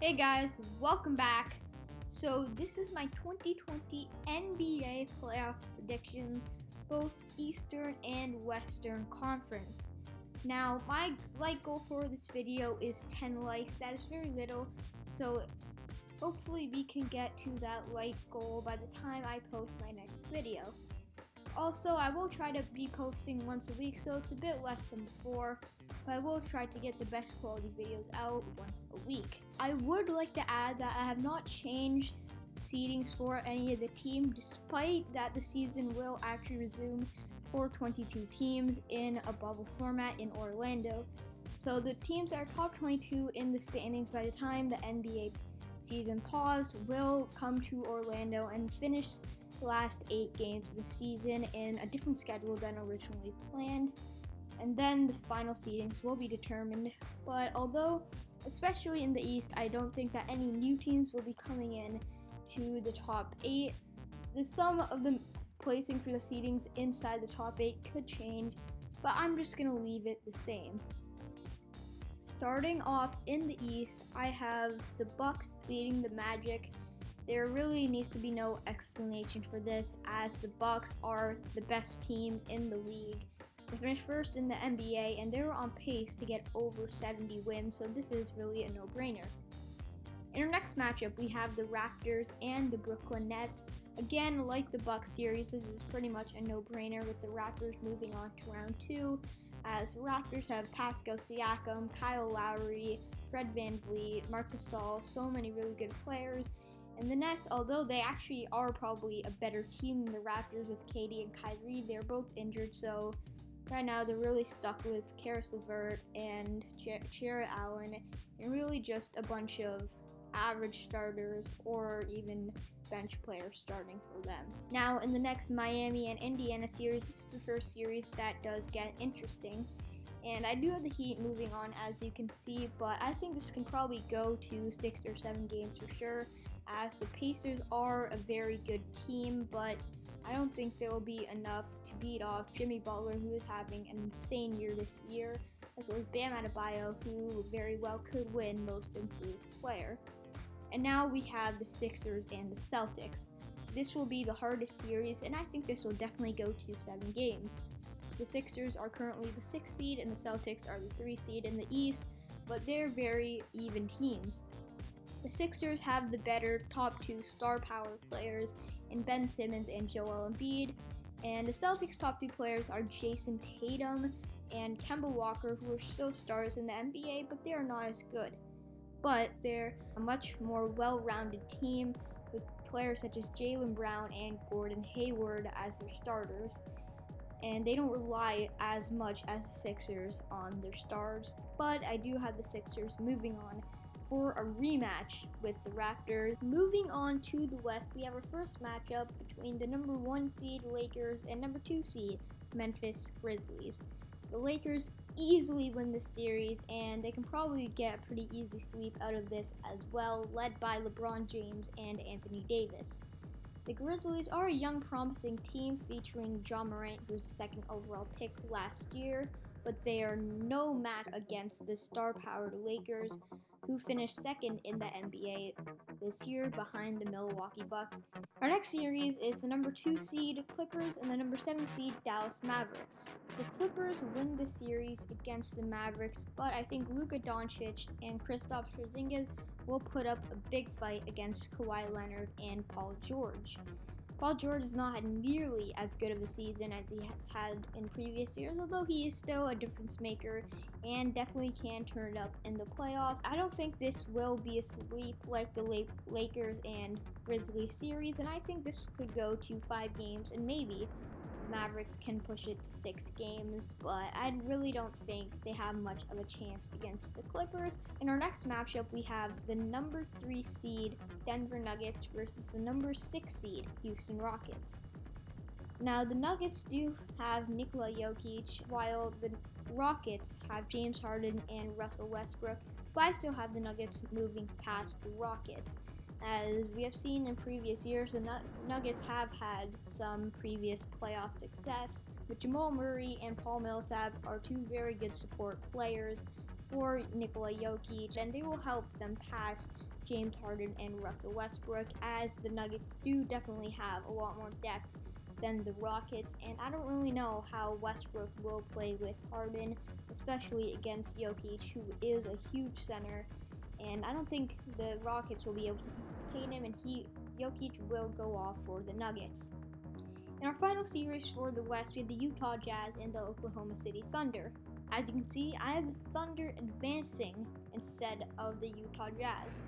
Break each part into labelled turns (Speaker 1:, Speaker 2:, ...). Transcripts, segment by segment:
Speaker 1: Hey guys, welcome back. So this is my 2020 NBA playoff predictions, both Eastern and Western Conference. Now, my like goal for this video is 10 likes. That is very little, so hopefully we can get to that like goal by the time I post my next video. Also, I will try to be posting once a week, so it's a bit less than before, but I will try to get the best quality videos out once a week. I would like to add that I have not changed seedings for any of the teams, despite that the season will actually resume for 22 teams in a bubble format in Orlando. So the teams that are top 22 in the standings by the time the NBA season paused will come to Orlando and finish the last 8 games of the season in a different schedule than originally planned. And then the final seedings will be determined. But although, especially in the East, I don't think that any new teams will be coming in to the top 8, the sum of them placing for the seedings inside the top 8 could change, but I'm just going to leave it the same. Starting off in the East, I have the Bucks beating the Magic. There really needs to be no explanation for this, as the Bucks are the best team in the league. They finished first in the NBA, and they were on pace to get over 70 wins, so this is really a no-brainer. In our next matchup, we have the Raptors and the Brooklyn Nets. Again, like the Bucks series, this is pretty much a no-brainer, with the Raptors moving on to round 2, as the Raptors have Pascal Siakam, Kyle Lowry, Fred VanVleet, Marc Gasol, so many really good players. And the Nets, although they actually are probably a better team than the Raptors with KD and Kyrie, they're both injured, so right now they're really stuck with Caris LeVert and Jarrett Allen, and really just a bunch of average starters or even bench players starting for them. Now, in the next Miami and Indiana series, this is the first series that does get interesting. And I do have the Heat moving on, as you can see, but I think this can probably go to 6 or 7 games for sure, as the Pacers are a very good team, but I don't think there will be enough to beat off Jimmy Butler, who is having an insane year this year, as well as Bam Adebayo, who very well could win Most Improved Player. And now we have the Sixers and the Celtics. This will be the hardest series, and I think this will definitely go to 7 games. The Sixers are currently the 6th seed, and the Celtics are the 3rd seed in the East, but they're very even teams. The Sixers have the better top 2 star power players in Ben Simmons and Joel Embiid, and the Celtics' top 2 players are Jason Tatum and Kemba Walker, who are still stars in the NBA, but they are not as good. But they're a much more well-rounded team with players such as Jaylen Brown and Gordon Hayward as their starters, and they don't rely as much as the Sixers on their stars, but I do have the Sixers moving on for a rematch with the Raptors. Moving on to the West, we have our first matchup between the number 1 seed Lakers and number 2 seed Memphis Grizzlies. The Lakers easily win this series, and they can probably get a pretty easy sweep out of this as well, led by LeBron James and Anthony Davis. The Grizzlies are a young, promising team featuring Ja Morant, who was the 2nd overall pick last year, but they are no match against the star-powered Lakers, who finished 2nd in the NBA this year behind the Milwaukee Bucks. Our next series is the number 2 seed Clippers and the number 7 seed Dallas Mavericks. The Clippers win this series against the Mavericks, but I think Luka Doncic and Kristaps Porzingis will put up a big fight against Kawhi Leonard and Paul George. Paul George has not had nearly as good of a season as he has had in previous years, although he is still a difference maker and definitely can turn it up in the playoffs. I don't think this will be a sweep like the Lakers and Grizzlies series, and I think this could go to 5 games, and maybe Mavericks can push it to 6 games, but I really don't think they have much of a chance against the Clippers. In our next matchup, we have the number 3 seed Denver Nuggets versus the number 6 seed Houston Rockets. Now, the Nuggets do have Nikola Jokic, while the Rockets have James Harden and Russell Westbrook, but I still have the Nuggets moving past the Rockets. As we have seen in previous years, the Nuggets have had some previous playoff success, but Jamal Murray and Paul Millsap are 2 very good support players, for Nikola Jokic, and they will help them pass James Harden and Russell Westbrook, as the Nuggets do definitely have a lot more depth than the Rockets, and I don't really know how Westbrook will play with Harden, especially against Jokic, who is a huge center, and I don't think the Rockets will be able to contain him, and Jokic will go off for the Nuggets. In our final series for the West, we have the Utah Jazz and the Oklahoma City Thunder. As you can see, I have the Thunder advancing instead of the Utah Jazz.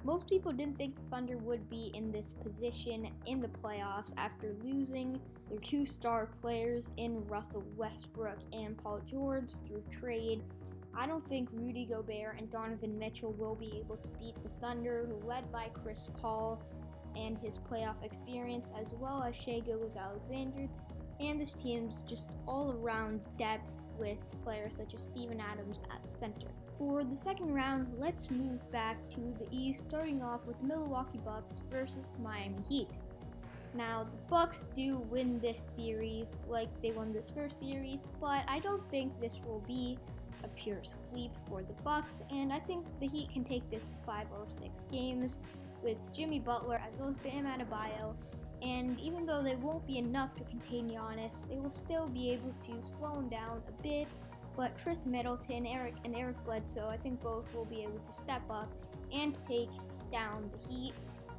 Speaker 1: Most people didn't think the Thunder would be in this position in the playoffs after losing their two star players in Russell Westbrook and Paul George through trade. I don't think Rudy Gobert and Donovan Mitchell will be able to beat the Thunder, who led by Chris Paul and his playoff experience, as well as Shai Gilgeous-Alexander, and this team's just all-around depth with players such as Steven Adams at center. For the second round, let's move back to the East, starting off with the Milwaukee Bucks versus the Miami Heat. Now, the Bucks do win this series like they won this first series, but I don't think this will be a pure sweep for the Bucks, and I think the Heat can take this 5 or 6 games with Jimmy Butler as well as Bam Adebayo, and even though they won't be enough to contain Giannis, they will still be able to slow him down a bit. But Chris Middleton, Eric Bledsoe, I think both will be able to step up and take down the Heat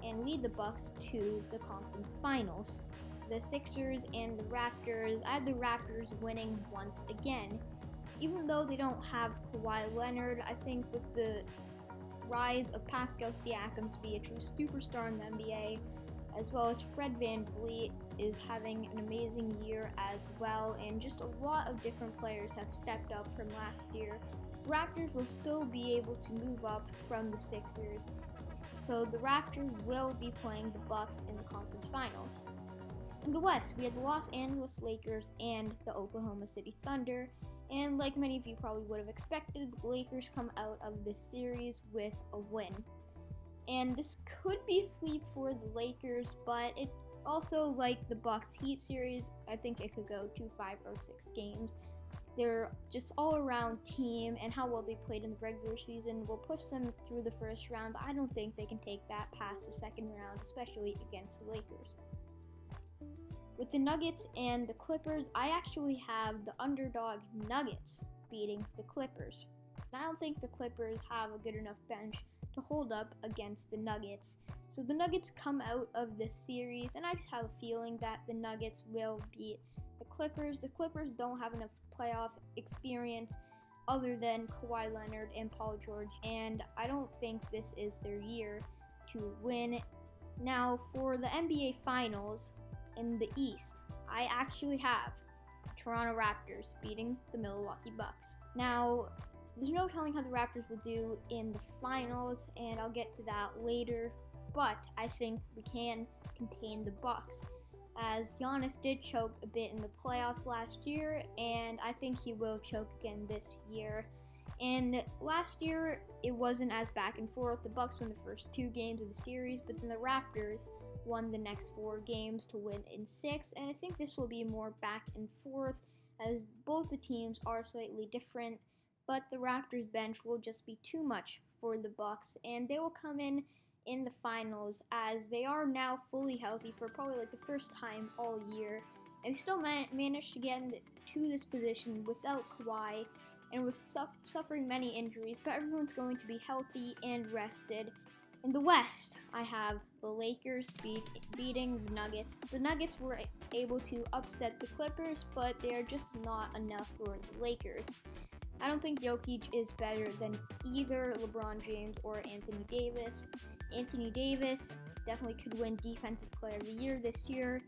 Speaker 1: and lead the Bucks to the conference finals. The Sixers and the Raptors, I have the Raptors winning once again. Even though they don't have Kawhi Leonard, I think with the rise of Pascal Siakam to be a true superstar in the NBA, as well as Fred VanVleet is having an amazing year as well, and just a lot of different players have stepped up from last year. Raptors will still be able to move up from the Sixers, so the Raptors will be playing the Bucks in the conference finals. In the West, we had the Los Angeles Lakers and the Oklahoma City Thunder, and like many of you probably would have expected, the Lakers come out of this series with a win. And this could be a sweep for the Lakers, but it also, like the Bucks Heat series, I think it could go to 5 or 6 games. They're just all-around team, and how well they played in the regular season will push them through the first round, but I don't think they can take that past the second round, especially against the Lakers. With the Nuggets and the Clippers, I actually have the underdog Nuggets beating the Clippers. I don't think the Clippers have a good enough bench to hold up against the Nuggets. So the Nuggets come out of this series, and I just have a feeling that the Nuggets will beat the Clippers. The Clippers don't have enough playoff experience other than Kawhi Leonard and Paul George, and I don't think this is their year to win. Now, for the NBA Finals in the East, I actually have Toronto Raptors beating the Milwaukee Bucks. Now, there's no telling how the Raptors will do in the finals, and I'll get to that later, but I think we can contain the Bucks, as Giannis did choke a bit in the playoffs last year, and I think he will choke again this year. And last year, it wasn't as back and forth. The Bucks won the first 2 games of the series, but then the Raptors won the next 4 games to win in 6, and I think this will be more back and forth, as both the teams are slightly different, but the Raptors bench will just be too much for the Bucks, and they will come in the finals, as they are now fully healthy for probably like the first time all year, and they still managed to get to this position without Kawhi and with suffering many injuries, but everyone's going to be healthy and rested. In the West, I have the Lakers beating the Nuggets. The Nuggets were able to upset the Clippers, but they are just not enough for the Lakers. I don't think Jokic is better than either LeBron James or Anthony Davis. Anthony Davis definitely could win Defensive Player of the Year this year,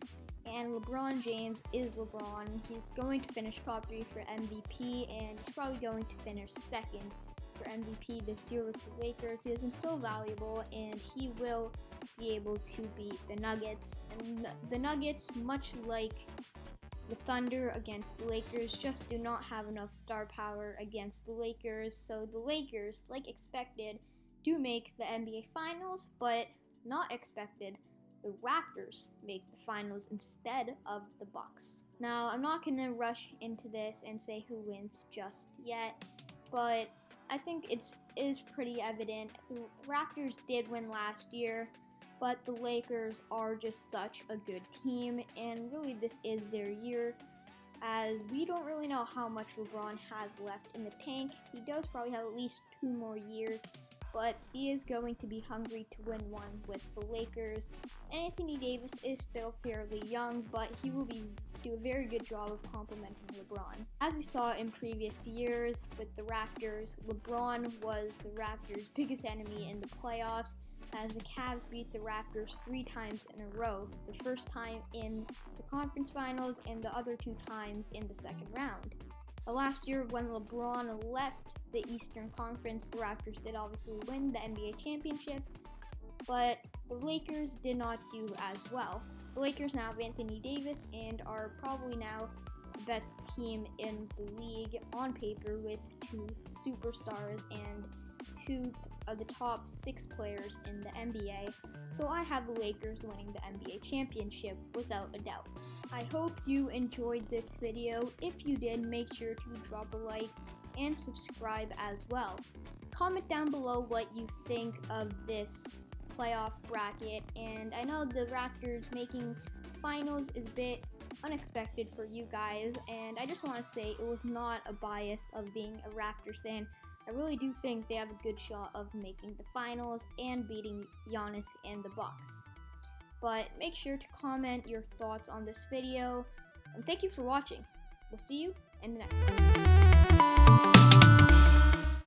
Speaker 1: and LeBron James is LeBron. He's going to finish top 3 for MVP, and he's probably going to finish second for MVP this year with the Lakers. He has been so valuable, and he will be able to beat the Nuggets. And the Nuggets, much like the Thunder against the Lakers, just do not have enough star power against the Lakers. So the Lakers, like expected, do make the NBA Finals, but not expected, the Raptors make the finals instead of the Bucks. Now, I'm not going to rush into this and say who wins just yet, but I think it is pretty evident. The Raptors did win last year, but the Lakers are just such a good team, and really this is their year, as we don't really know how much LeBron has left in the tank. He does probably have at least 2 more years, but he is going to be hungry to win one with the Lakers. Anthony Davis is still fairly young, but he will do a very good job of complementing LeBron. As we saw in previous years with the Raptors, LeBron was the Raptors' biggest enemy in the playoffs, as the Cavs beat the Raptors 3 times in a row, the first time in the conference finals and the other 2 times in the second round. Last year, when LeBron left the Eastern Conference, the Raptors did obviously win the NBA championship, but the Lakers did not do as well. The Lakers now have Anthony Davis and are probably now the best team in the league on paper, with 2 superstars and 2 of the top 6 players in the NBA. So I have the Lakers winning the NBA championship without a doubt. I hope you enjoyed this video. If you did, make sure to drop a like and subscribe as well. Comment down below what you think of this playoff bracket, and I know the Raptors making finals is a bit unexpected for you guys, and I just want to say it was not a bias of being a Raptors fan. I really do think they have a good shot of making the finals and beating Giannis and the Bucks. But make sure to comment your thoughts on this video, and thank you for watching. We'll see you in the next one.